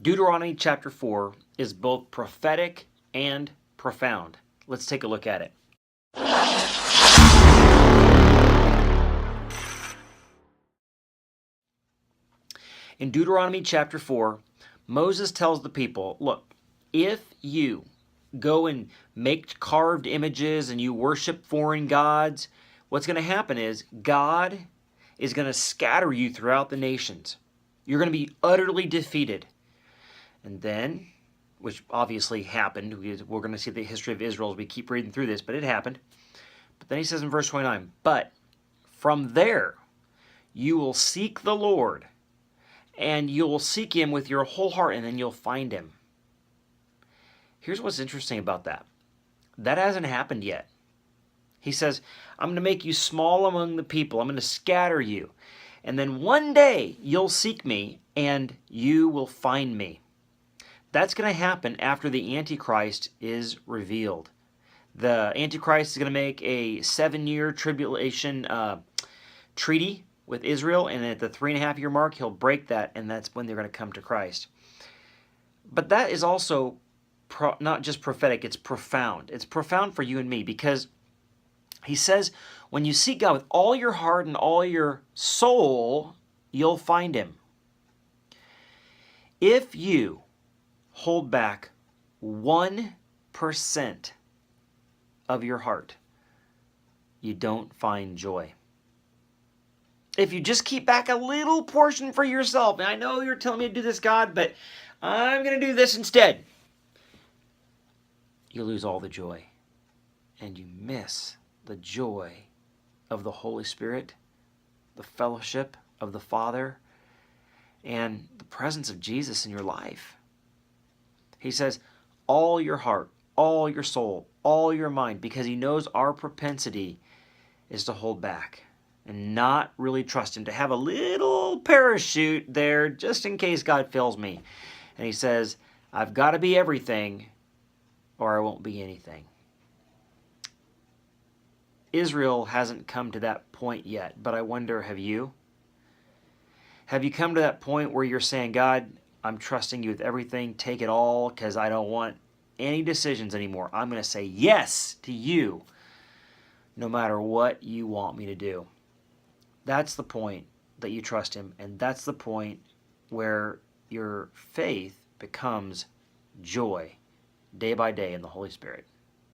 Deuteronomy chapter 4 is both prophetic and profound. Let's take a look at it. In Deuteronomy chapter 4, Moses tells the people, look, if you go and make carved images and you worship foreign gods, what's going to happen is God is going to scatter you throughout the nations. You're going to be utterly defeated. And then, which obviously happened, we're going to see the history of Israel as we keep reading through this, but it happened. But then he says in verse 29, but from there you will seek the Lord, and you will seek him with your whole heart, and then you'll find him. Here's what's interesting about that. That hasn't happened yet. He says, I'm going to make you small among the people. I'm going to scatter you. And then one day you'll seek me, and you will find me. That's going to happen after the Antichrist is revealed. The Antichrist is going to make a 7-year tribulation treaty with Israel, and at the 3.5-year mark, he'll break that, and that's when they're going to come to Christ. But that is also not just prophetic, it's profound. It's profound for you and me, because he says, when you seek God with all your heart and all your soul, you'll find him. If you hold back 1% of your heart, you don't find joy. If you just keep back a little portion for yourself, and I know you're telling me to do this, God, but I'm going to do this instead, you lose all the joy, and you miss the joy of the Holy Spirit, the fellowship of the Father, and the presence of Jesus in your life. He says, all your heart, all your soul, all your mind, because he knows our propensity is to hold back and not really trust him, to have a little parachute there just in case God fails me. And he says, I've got to be everything or I won't be anything. Israel hasn't come to that point yet, but I wonder, have you? Have you come to that point where you're saying, God, I'm trusting you with everything, take it all, because I don't want any decisions anymore. I'm going to say yes to you no matter what you want me to do. That's the point that you trust him, and that's the point where your faith becomes joy day by day in the Holy Spirit.